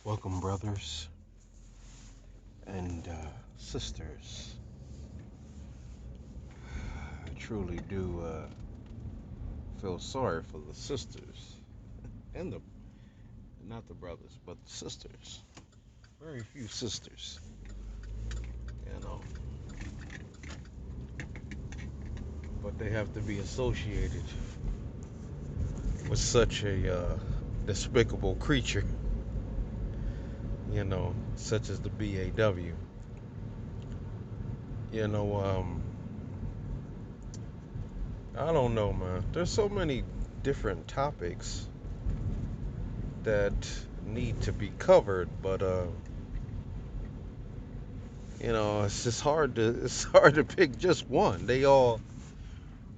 Welcome, brothers and sisters. I truly do feel sorry for the sisters and the not the brothers, but the sisters. Very few sisters, you know, but they have to be associated with such a despicable creature, such as the BAW. You know, I don't know, man. There's so many different topics that need to be covered, but it's hard to pick just one. They all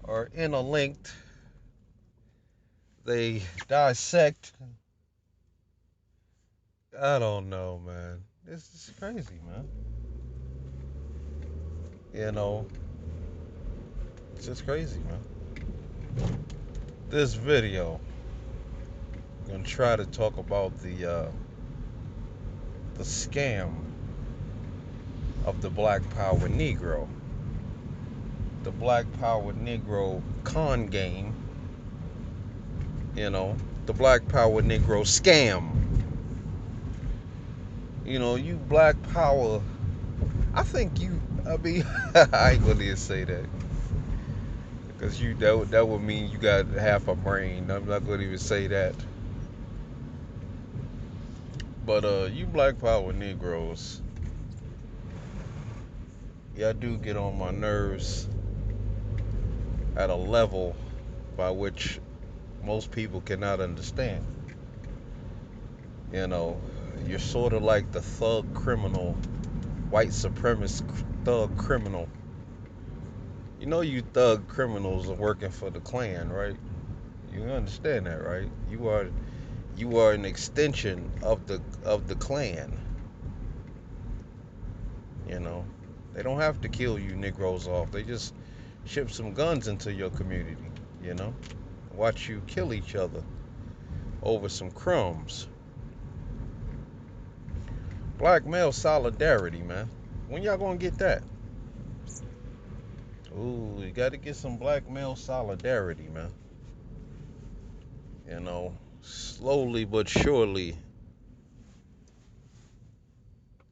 are interlinked. They dissect. I don't know, man. This is crazy, man. You know, it's just crazy, man. This video, I'm gonna try to talk about the scam of the Black Power Negro, the Black Power Negro con game. The Black Power Negro scam. You Black Power. I mean, I ain't gonna even say that. Because that would mean you got half a brain. I'm not gonna even say that. But you Black Power Negroes, y'all do get on my nerves at a level by which most people cannot understand. You're sort of like the thug criminal, white supremacist thug criminal. You thug criminals are working for the Klan, right? You understand that, right? You are an extension of the Klan. They don't have to kill you Negroes off. They just ship some guns into your community. You know, watch you kill each other over some crumbs. Black male solidarity, man. When y'all gonna get that? Ooh, you gotta get some black male solidarity, man. Slowly but surely,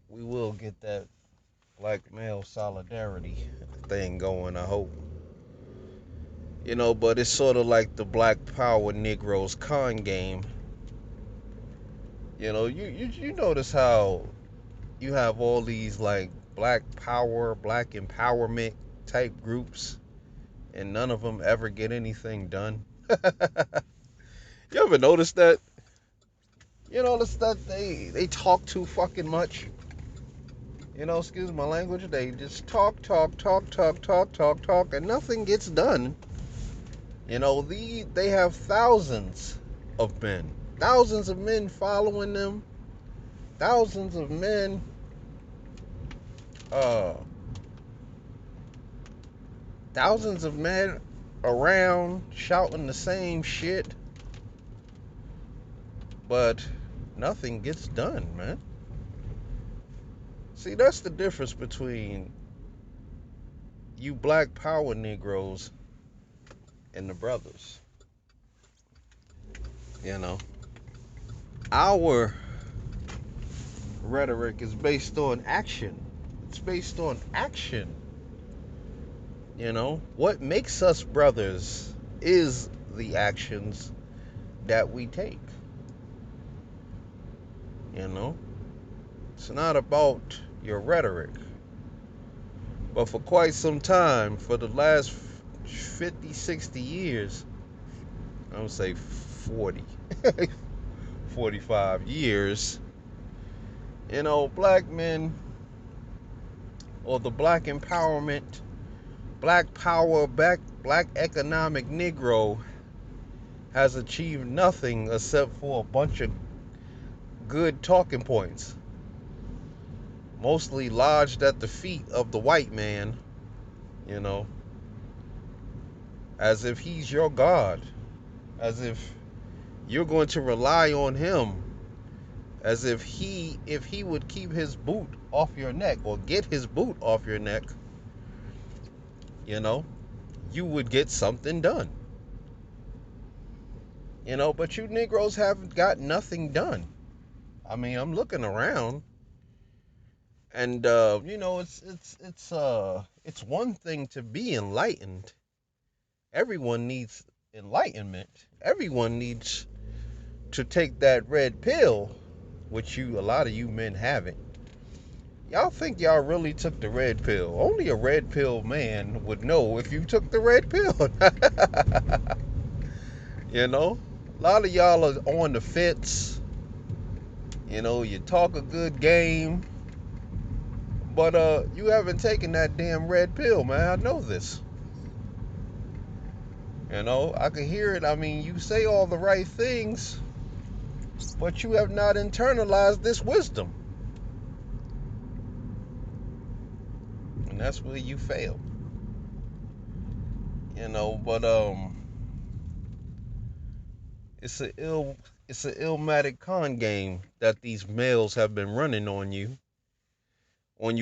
we will get that black male solidarity thing going, I hope. But it's sort of like the Black Power Negroes con game. You notice how you have all these like black power, black empowerment type groups, and none of them ever get anything done. You ever notice that? You notice that they talk too fucking much. Excuse my language. They just talk, and nothing gets done. They have thousands of men following them, thousands of men, uh, thousands of men around shouting the same shit, but nothing gets done, man. See, that's the difference between you Black Power Negroes and the brothers. Our rhetoric is based on action. It's based on action. What makes us brothers is the actions that we take. It's not about your rhetoric. But for quite some time, for the last 50, 60 years, I would say 40, 45 years, black men, or the black empowerment, black power, black economic Negro has achieved nothing except for a bunch of good talking points, mostly lodged at the feet of the white man, as if he's your God, as if you're going to rely on him As if he would keep his boot off your neck or get his boot off your neck, you know, you would get something done. But you Negroes haven't got nothing done. I mean, I'm looking around, and it's one thing to be enlightened. Everyone needs enlightenment. Everyone needs to take that red pill, which a lot of you men haven't. Y'all think y'all really took the red pill? Only a red pill man would know if you took the red pill. A lot of y'all are on the fence. You talk a good game, but you haven't taken that damn red pill, man. I know this. I can hear it. I mean, you say all the right things, but you have not internalized this wisdom. And that's where you fail. But it's an illmatic con game that these males have been running on you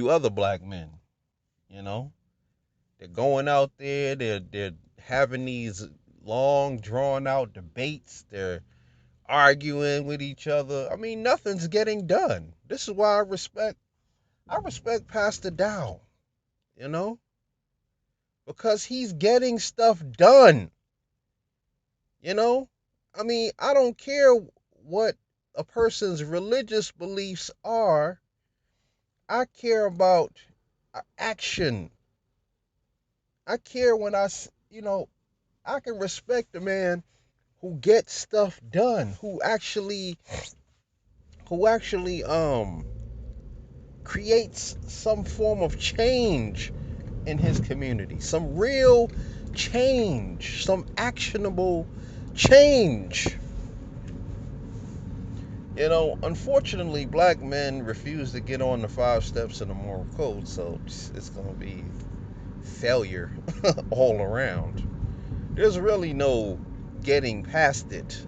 other black men. They're going out there, they're having these long drawn out debates, they're arguing with each other. I mean, nothing's getting done. This is why I respect Pastor Dow, because he's getting stuff done. I mean, I don't care what a person's religious beliefs are. I care about action. I care when I can respect a man who gets stuff done, who actually creates some form of change in his community, some real change, some actionable change. Unfortunately, black men refuse to get on the 5 steps in the moral code, so it's going to be failure all around. There's really no getting past it.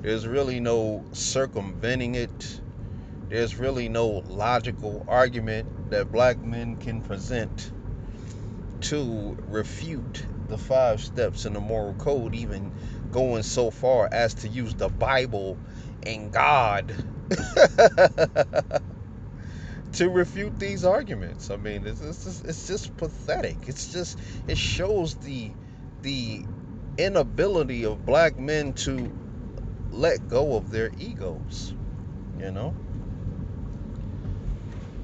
There's really no circumventing it. There's really no logical argument that black men can present to refute the 5 steps in the moral code, even going so far as to use the Bible and God to refute these arguments. I mean, it's just pathetic. It shows the inability of black men to let go of their egos.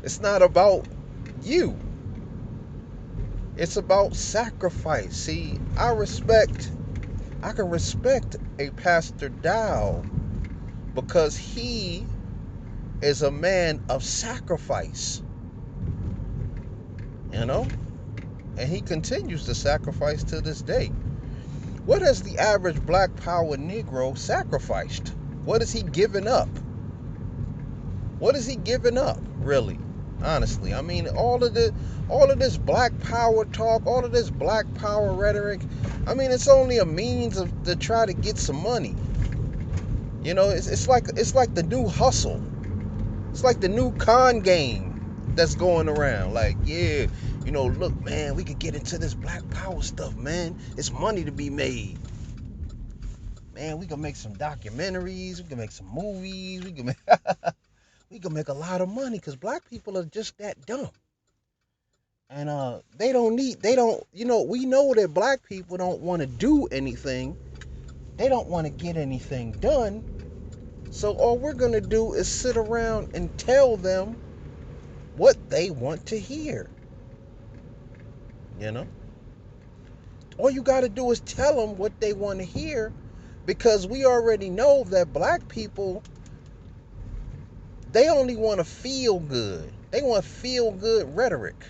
It's not about you. It's about sacrifice. See, I can respect a Pastor Dow because he is a man of sacrifice. And he continues to sacrifice to this day. What has the average black power Negro sacrificed? What has he given up? What has he given up, really? Honestly, I mean, all of this black power talk, all of this black power rhetoric, I mean, it's only a means to try to get some money. It's like the new hustle. It's like the new con game that's going around. Like, yeah, look, man, we could get into this black power stuff, man. It's money to be made. Man, we can make some documentaries, we can make some movies, we can make a lot of money because black people are just that dumb. And we know that black people don't want to do anything. They don't want to get anything done. So all we're going to do is sit around and tell them what they want to hear. All you got to do is tell them what they want to hear, because we already know that black people, they only want to feel good. They want feel good rhetoric.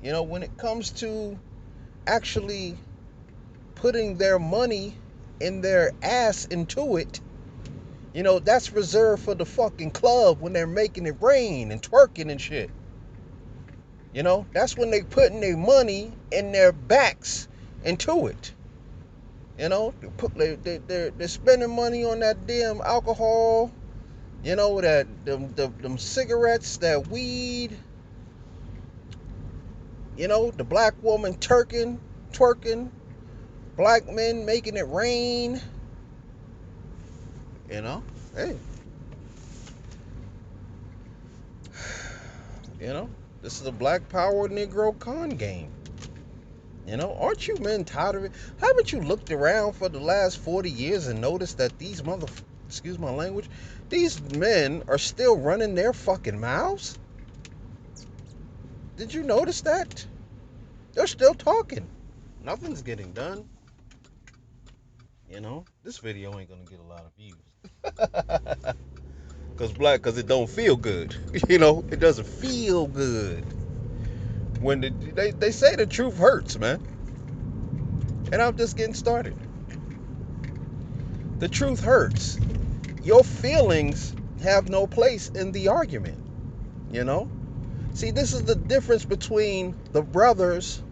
When it comes to actually putting their money in their ass into it, that's reserved for the fucking club when they're making it rain and twerking and shit. That's when they putting their money in their backs into it. They're spending money on that damn alcohol. That them cigarettes, that weed. The black woman twerking, black men making it rain. Hey, you know, this is a black power Negro con game. Aren't you men tired of it? Haven't you looked around for the last 40 years and noticed that these excuse my language, these men are still running their fucking mouths? Did you notice that? They're still talking. Nothing's getting done. This video ain't gonna get a lot of views. Cause it don't feel good. It doesn't feel good. When they say the truth hurts, man. And I'm just getting started. The truth hurts. Your feelings have no place in the argument. See, this is the difference between the brothers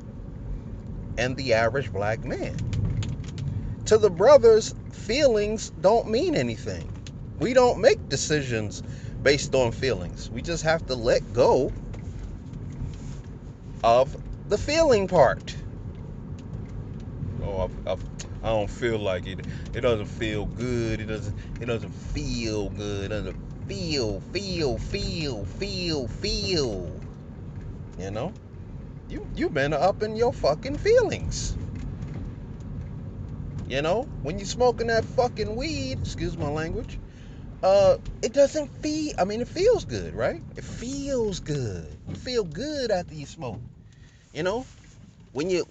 and the average black man. To the brothers, feelings don't mean anything. We don't make decisions based on feelings. We just have to let go of the feeling part. Oh, I don't feel like it. It doesn't feel good. It doesn't feel good. It doesn't feel. You've been up in your fucking feelings. When you're smoking that fucking weed, excuse my language, it doesn't feel. I mean, it feels good, right? It feels good. You feel good after you smoke. When you're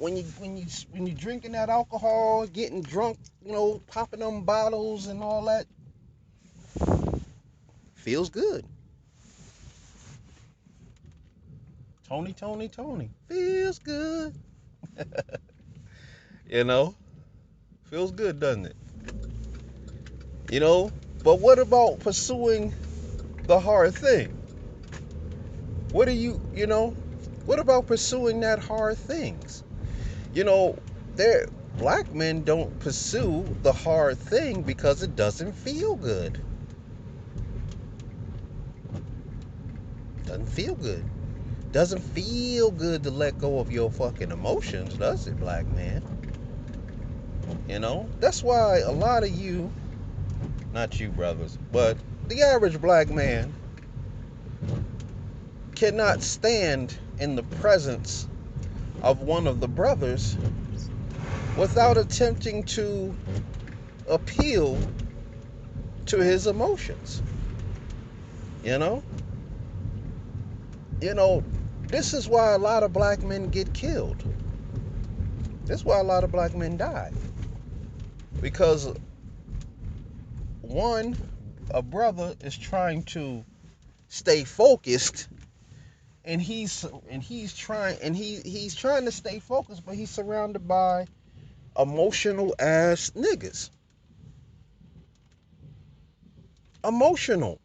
drinking that alcohol, getting drunk, popping them bottles and all that, feels good. Tony, feels good. you know, feels good, doesn't it? But what about pursuing the hard thing? What what about pursuing that hard things? There black men don't pursue the hard thing because it doesn't feel good. Doesn't feel good. Doesn't feel good to let go of your fucking emotions, does it, black man? That's why a lot of you, not you brothers, but the average black man cannot stand in the presence of one of the brothers without attempting to appeal to his emotions. You know? This is why a lot of black men get killed. This is why a lot of black men die. Because one, a brother is trying to stay focused, and he's trying to stay focused, but he's surrounded by emotional ass niggas. Emotional,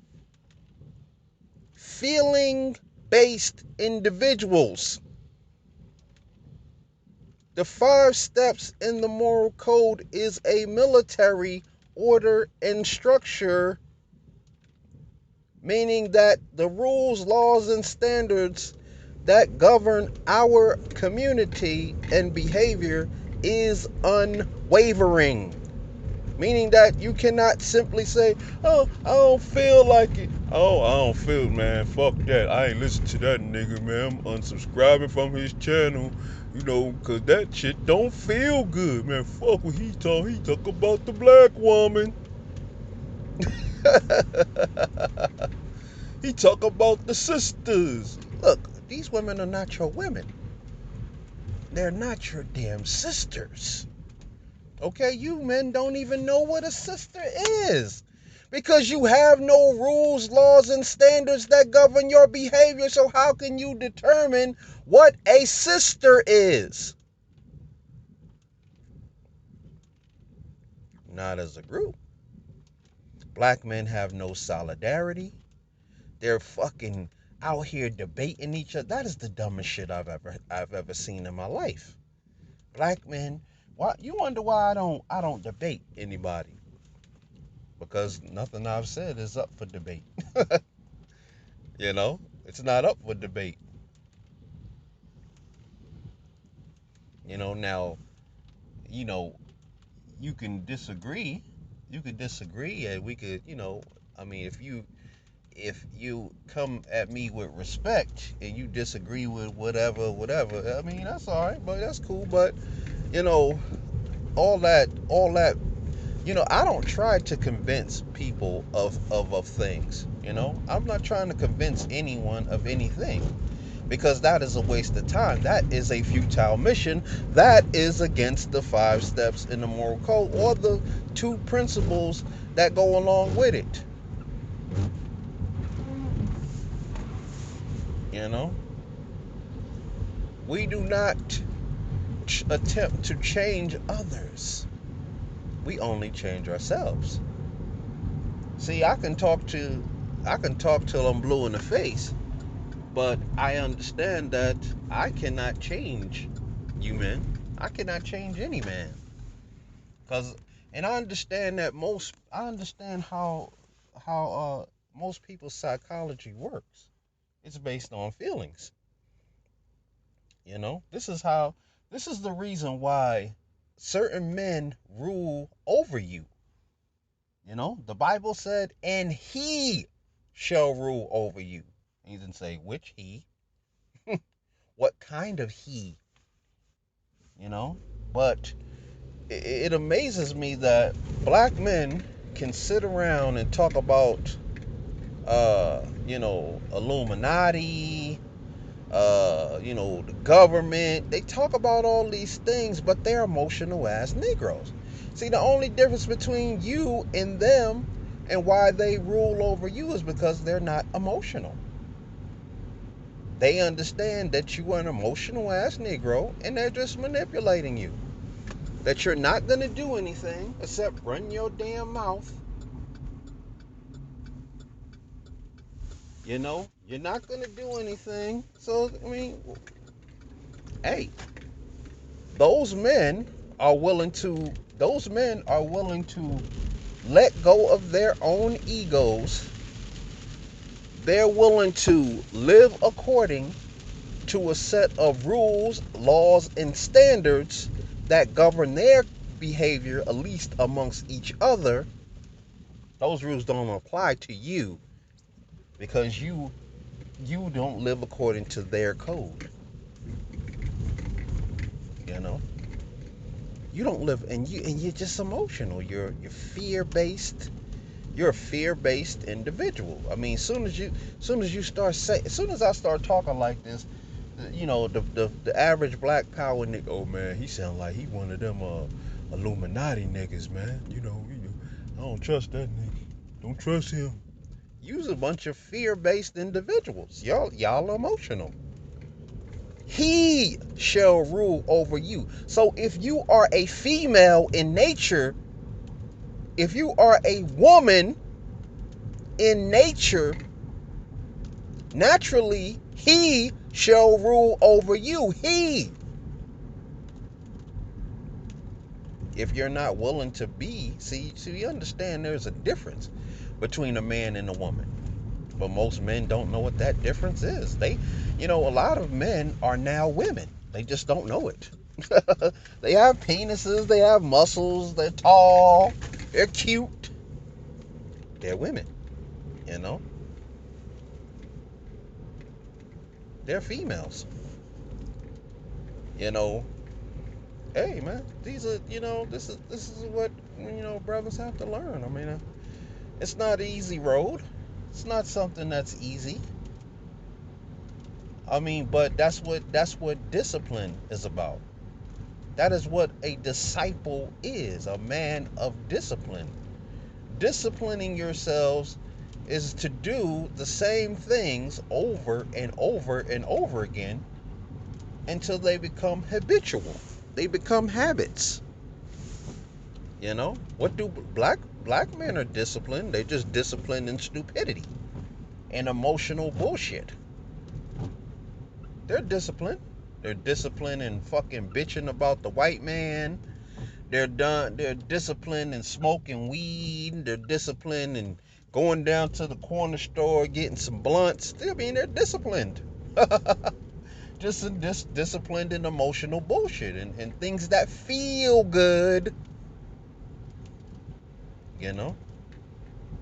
feeling based individuals. The 5 steps in the moral code is a military order and structure, meaning that the rules, laws, and standards that govern our community and behavior is unwavering. Meaning that you cannot simply say, oh, I don't feel like it. Oh, I don't feel it, man. Fuck that. I ain't listen to that nigga, man. I'm unsubscribing from his channel, because that shit don't feel good, man. Fuck what he talk. He talk about the black woman. He talk about the sisters. Look, these women are not your women. They're not your damn sisters. Okay, you men don't even know what a sister is. Because you have no rules, laws, and standards that govern your behavior. So how can you determine what a sister is? Not as a group. Black men have no solidarity. They're fucking out here debating each other. That is the dumbest shit I've ever seen in my life. Black men Why you wonder why I don't debate anybody? Because nothing I've said is up for debate. You know, it's not up for debate. Now, you know, you can disagree. You could disagree, and we could, I mean, if you come at me with respect and you disagree with whatever, I mean, that's all right, but that's cool. But you know, all that, I don't try to convince people of things. I'm not trying to convince anyone of anything, because that is a waste of time. That is a futile mission. That is against the 5 steps in the moral code, or the 2 principles that go along with it. You know, we do not attempt to change others. We only change ourselves. See, I can talk till I'm blue in the face, but I understand that I cannot change you men. I cannot change any man. Cause, and I understand how most people's psychology works. It's based on feelings. This is the reason why certain men rule over you. The Bible said, and he shall rule over you. He didn't say which he, what kind of he, you know. But it amazes me that black men can sit around and talk about, Illuminati, the government. They talk about all these things, but they're emotional ass Negroes. See, the only difference between you and them and why they rule over you is because they're not emotional. They understand that you are an emotional ass Negro and they're just manipulating you. That you're not going to do anything except run your damn mouth. You're not going to do anything. So, I mean, hey, those men those men are willing to let go of their own egos. They're willing to live according to a set of rules, laws, and standards that govern their behavior, at least amongst each other. Those rules don't apply to you because you don't live according to their code. You know, you don't live, and you're just emotional. You're fear based. You're a fear-based individual. I mean, as soon as I start talking like this, the average black power nigga, oh man, he sound like he one of them Illuminati niggas, man. I don't trust that nigga. Don't trust him. You's a bunch of fear-based individuals. Y'all emotional. He shall rule over you. So if you are a female in nature, if you are a woman in nature, naturally, he shall rule over you. He. If you're not willing to be, you understand there's a difference between a man and a woman. But most men don't know what that difference is. A lot of men are now women. They just don't know it. They have penises, they have muscles, they're tall, they're cute. They're women, you know? They're females. You know, hey man, these are this is what brothers have to learn. I mean, it's not an easy road. It's not something that's easy. I mean, but that's what discipline is about. That is what a disciple is, a man of discipline. Disciplining yourselves is to do the same things over and over and over again until they become habitual. They become habits. What do black men are disciplined? They're just disciplined in stupidity and emotional bullshit. They're disciplined. They're disciplined in fucking bitching about the white man. They're disciplined in smoking weed. They're disciplined in going down to the corner store getting some blunts. I mean, they're disciplined. Just disciplined in emotional bullshit and things that feel good. You know,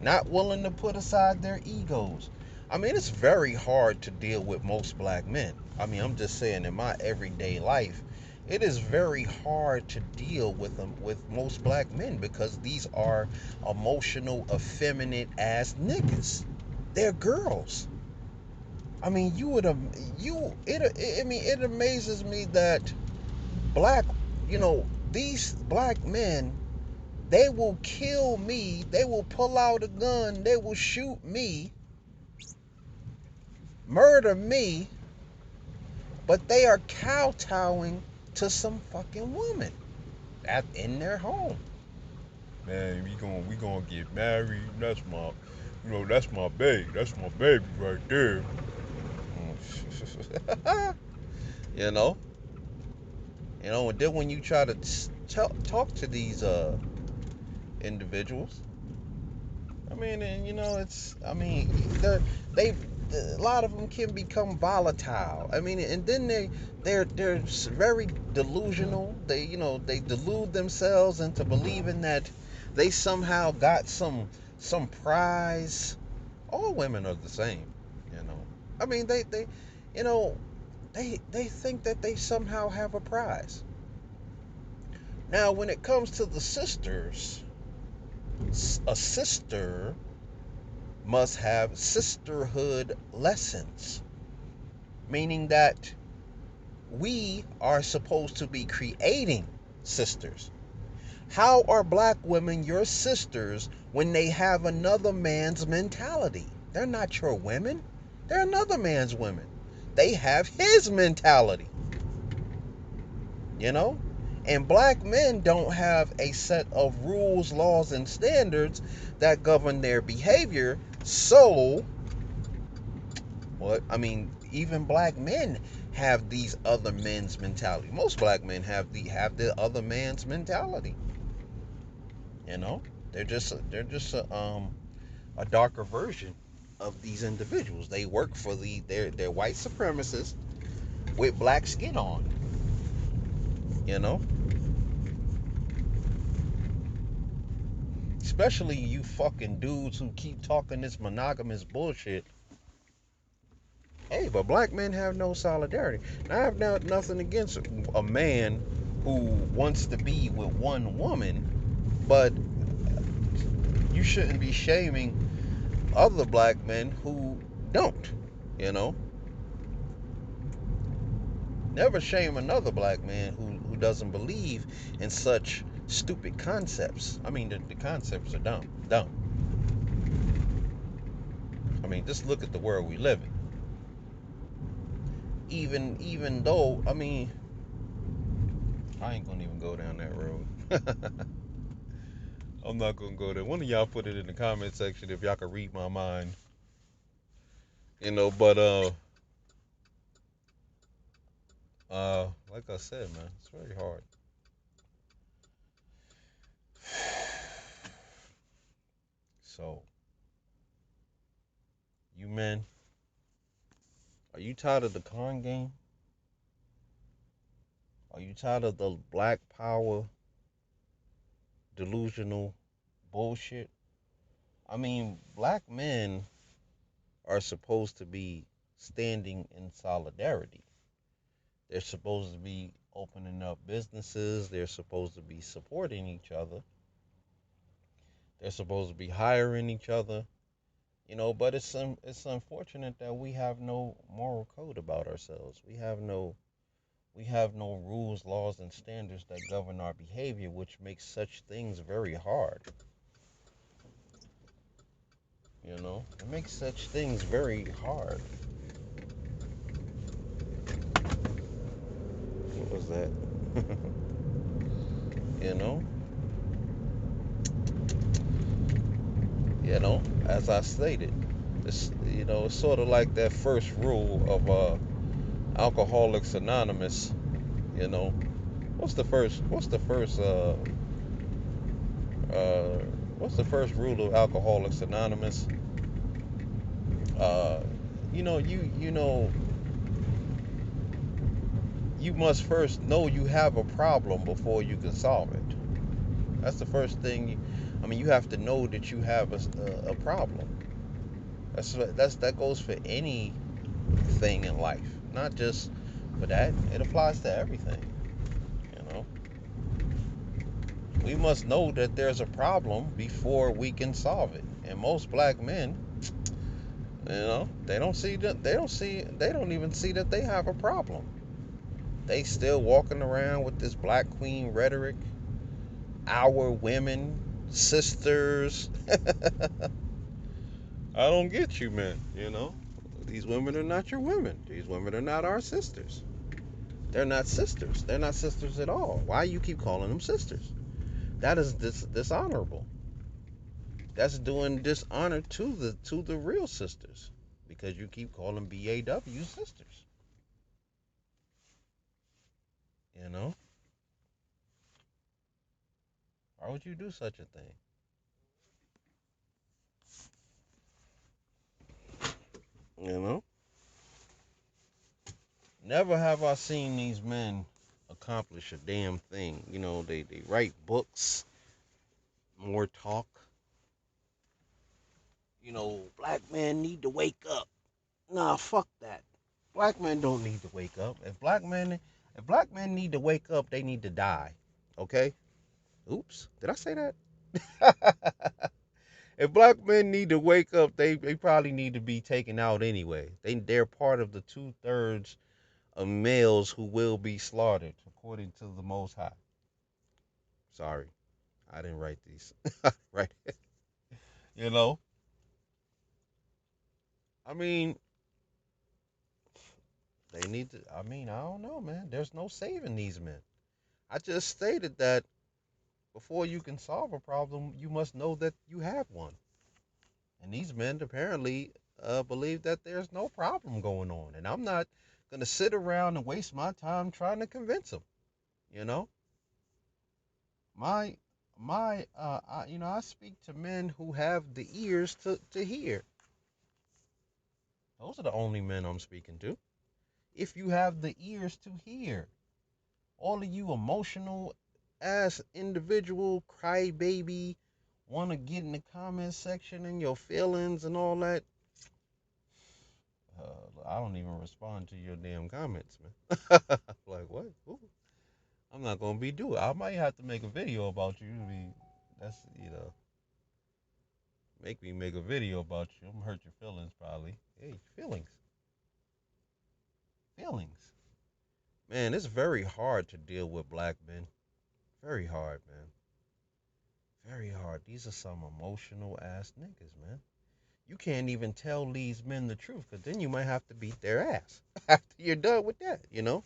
not willing to put aside their egos. I mean, it's very hard to deal with most black men. I mean, I'm just saying, in my everyday life, it is very hard to deal with them, with most black men, because these are emotional, effeminate ass niggas. They're girls. I mean, you would have you. I mean, it amazes me that black, these black men, they will kill me. They will pull out a gun. They will shoot me, murder me, but they are kowtowing to some fucking woman in their home. Man, we gonna get married. That's my baby. That's my baby right there. you know, and then when you try to talk to these individuals, I mean, and I mean, they a lot of them can become volatile. I mean, and then they're very delusional. They delude themselves into believing that they somehow got some prize. All women are the same, you know. I mean, you know, they think that they somehow have a prize. Now, when it comes to the sisters, a sister must have sisterhood lessons, meaning that we are supposed to be creating sisters. How are black women your sisters when they have another man's mentality? They're not your women. They're another man's women. They have his mentality, you know? And black men don't have a set of rules, laws, and standards that govern their behavior. So, even black men have these other men's mentality. Most black men have the other man's mentality. You know, they're just a darker version of these individuals. They work for they're white supremacists with black skin on. You know, especially you fucking dudes who keep talking this monogamous bullshit. Hey, but black men have no solidarity. Now, I have nothing against a man who wants to be with one woman, but you shouldn't be shaming other black men who don't. You know, never shame another black man who doesn't believe in such stupid concepts. I mean, the concepts are dumb. Dumb. I mean, just look at the world we live in. Even though, I mean, I ain't gonna even go down that road. I'm not gonna go there. One of y'all put it in the comment section if y'all can read my mind. But like I said, man, it's very hard. So, you men, are you tired of the con game? Are you tired of the black power delusional bullshit? I mean, black men are supposed to be standing in solidarity. They're supposed to be opening up businesses. They're supposed to be supporting each other. They're supposed to be hiring each other. But it's unfortunate that we have no moral code about ourselves. We have no rules, laws, and standards that govern our behavior, which makes such things very hard. It makes such things very hard. What was that? you know, as I stated, it's sort of like that first rule of Alcoholics Anonymous. You know, what's the first? Uh, what's the first rule of Alcoholics Anonymous? Uh, you must first know you have a problem before you can solve it. That's the first thing. I mean, you have to know that you have a problem. That goes for anything in life, not just for that. It applies to everything. You know, we must know that there's a problem before we can solve it. And most black men, they don't see that. They don't even see that they have a problem. They still walking around with this black queen rhetoric. Our women, sisters. I don't get you, man. These women are not your women. These women are not our sisters. They're not sisters. They're not sisters at all. Why you keep calling them sisters? That is dishonorable. That's doing dishonor to the real sisters because you keep calling BAW sisters. You know, why would you do such a thing? You know, never have I seen these men accomplish a damn thing. They write books, more talk. Black men need to wake up. Nah, fuck that. Black men don't need to wake up. If black men need to wake up, they need to die. Okay? Oops. Did I say that? If black men need to wake up, they probably need to be taken out anyway. They're part of the 2/3 of males who will be slaughtered, according to the Most High. Sorry, I didn't write these. Right? You know, I mean, they need to. I mean, I don't know, man. There's no saving these men. I just stated that before you can solve a problem, you must know that you have one. And these men apparently believe that there's no problem going on. And I'm not going to sit around and waste my time trying to convince them. You know, my, I speak to men who have the ears to hear. Those are the only men I'm speaking to. If you have the ears to hear, all of you emotional ass individual crybaby want to get in the comment section and your feelings and all that. I don't even respond to your damn comments, man. Like what? Ooh, I'm not gonna be doing. I might have to make a video about you. That's make me make a video about you. I'm gonna hurt your feelings probably. Hey, feelings, feelings. Man, it's very hard to deal with black men. Very hard, man. Very hard. These are some emotional ass niggas, man. You can't even tell these men the truth, because then you might have to beat their ass after you're done with that. You're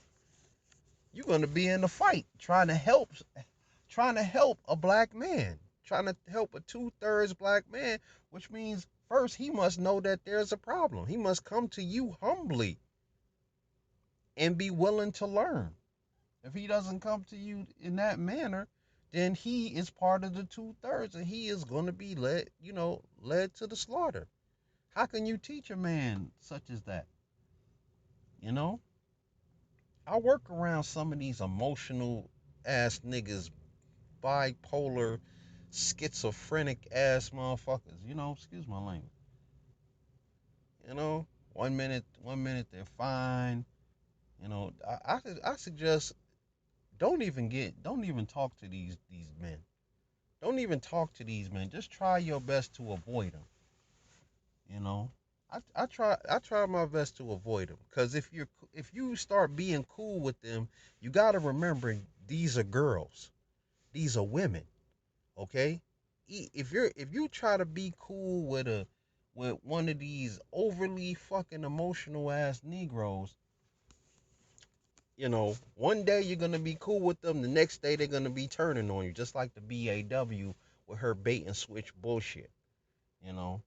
gonna be in a fight trying to help a black man, trying to help a 2/3 black man, which means first he must know that there's a problem. He must come to you humbly and be willing to learn. If he doesn't come to you in that manner, then he is part of the 2/3 and he is going to be led to the slaughter. How can you teach a man such as that? You know? I work around some of these emotional ass niggas, bipolar, schizophrenic ass motherfuckers. Excuse my language. You know, one minute they're fine. I suggest don't even talk to these men. Don't even talk to these men. Just try your best to avoid them. You know, I try my best to avoid them because if you start being cool with them, you got to remember these are girls, these are women. Okay, if you try to be cool with one of these overly fucking emotional ass Negroes, one day you're gonna be cool with them, the next day they're gonna be turning on you, just like the BAW with her bait and switch bullshit. You know,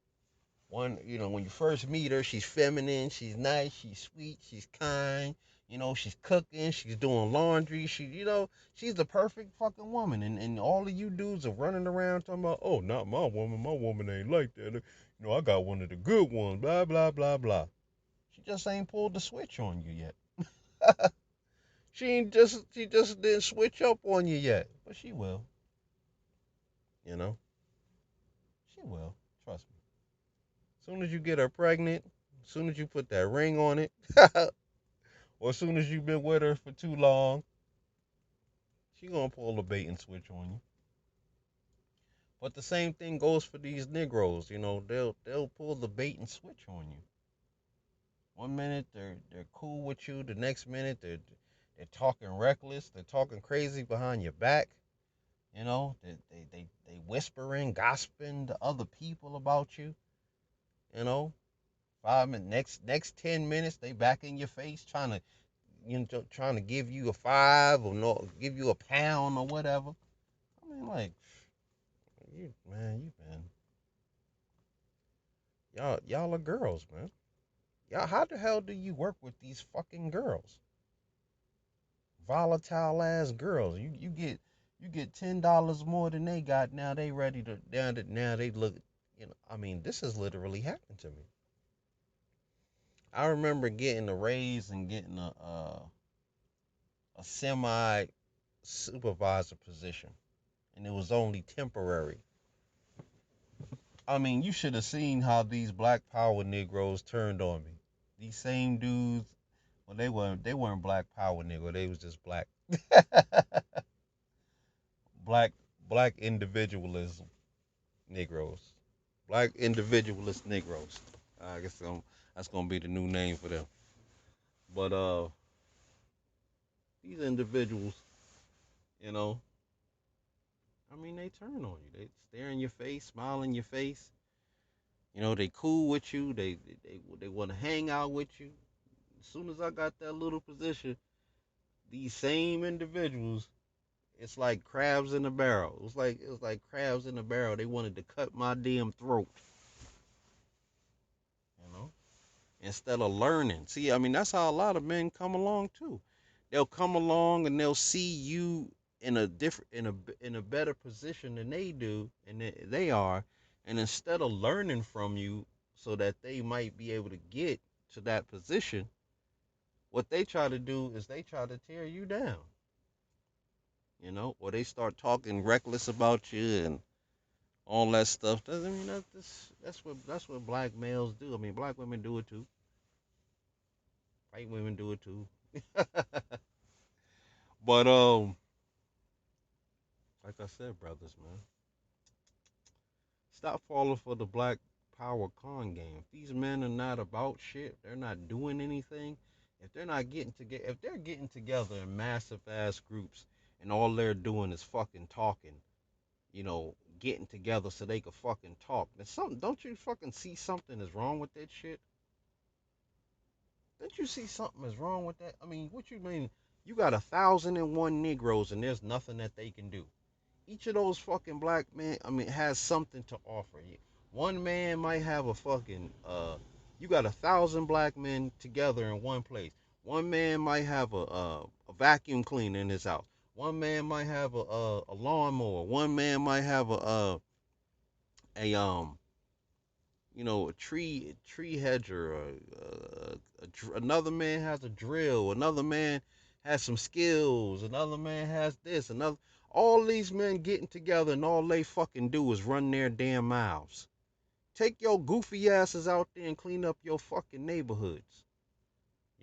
when you first meet her, she's feminine, she's nice, she's sweet, she's kind. She's cooking, she's doing laundry, she's the perfect fucking woman. And all of you dudes are running around talking about, oh, not my woman ain't like that. I got one of the good ones, blah, blah, blah, blah. She just ain't pulled the switch on you yet. She just didn't switch up on you yet. But she will, you know? She will. Trust me. As soon as you get her pregnant, as soon as you put that ring on it, or as soon as you've been with her for too long, she gonna pull the bait and switch on you. But the same thing goes for these Negroes. They'll pull the bait and switch on you. One minute they're cool with you, the next minute they're talking reckless, they're talking crazy behind your back. They whispering, gossiping to other people about you. You know, 5 minutes, next 10 minutes they back in your face trying to give you a five or no, give you a pound or whatever. I mean, like, you man, y'all are girls, man. Y'all, how the hell do you work with these fucking girls? Volatile ass girls. You get $10 more than they got. Now they ready to now they look. I mean, this has literally happened to me. I remember getting a raise and getting a semi supervisor position, and it was only temporary. I mean, you should have seen how these Black Power Negroes turned on me. These same dudes, well, they weren't Black Power Negro. They was just black black individualism Negroes, black individualist Negroes. I guess that's gonna be the new name for them. But these individuals, you know, I mean, they turn on you. They stare in your face, smile in your face. They cool with you. They want to hang out with you. As soon as I got that little position, these same individuals, it's like crabs in a barrel. It was like crabs in a barrel. They wanted to cut my damn throat. You know, instead of learning. See, I mean, that's how a lot of men come along too. They'll come along and they'll see you in a different, in a better position than they do, and they are, and instead of learning from you so that they might be able to get to that position, what they try to do is they try to tear you down. Or they start talking reckless about you and all that stuff. Doesn't mean that's what black males do. I mean, black women do it too. White women do it too. But like I said, brothers, man, stop falling for the black power con game. If these men are not about shit, they're not doing anything. If they're not getting together, if they're getting together in massive ass groups and all they're doing is fucking talking, getting together so they could fucking talk. Then something, don't you fucking see something is wrong with that shit? Don't you see something is wrong with that? I mean, what you mean? You got 1,001 Negroes and there's nothing that they can do. Each of those fucking black men, I mean, has something to offer you. One man might have a fucking you got 1,000 black men together in one place. One man might have a vacuum cleaner in his house. One man might have a lawnmower. One man might have a a tree hedger. Another man has a drill. Another man has some skills. Another man has this. Another. All these men getting together and all they fucking do is run their damn mouths. Take your goofy asses out there and clean up your fucking neighborhoods.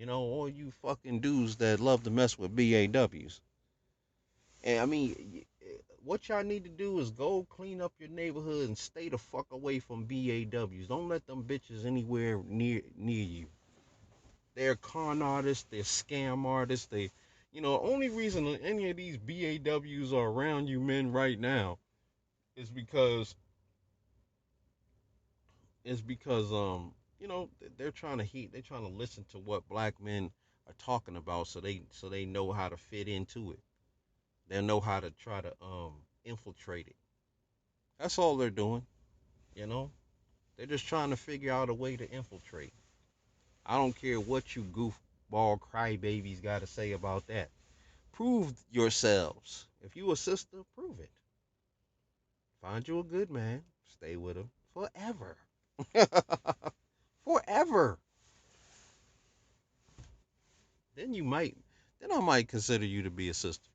All you fucking dudes that love to mess with BAWs. And I mean, what y'all need to do is go clean up your neighborhood and stay the fuck away from BAWs. Don't let them bitches anywhere near you. They're con artists, they're scam artists, only reason any of these BAWs are around you men right now is because they're trying to listen to what black men are talking about so they know how to fit into it. They know how to try to infiltrate it. That's all they're doing, you know? They're just trying to figure out a way to infiltrate. I don't care what you goof. ball crybabies got to say about that. Prove yourselves. If you a sister, prove it. Find you a good man. Stay with him forever. Forever. Then you might. Then I might consider you to be a sister.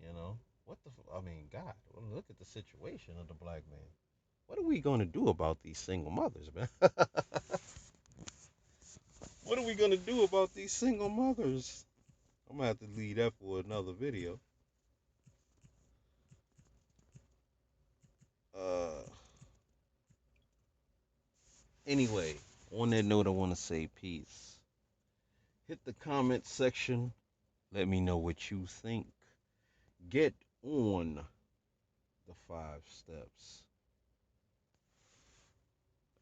You know what the? I mean, God. Well, look at the situation of the black man. What are we gonna do about these single mothers, man? What are we gonna do about these single mothers? I'm gonna have to leave that for another video. Uh. Anyway, on that note, I want to say peace. Hit the comment section. Let me know what you think. Get on the 5 steps.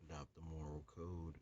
Adopt the moral code.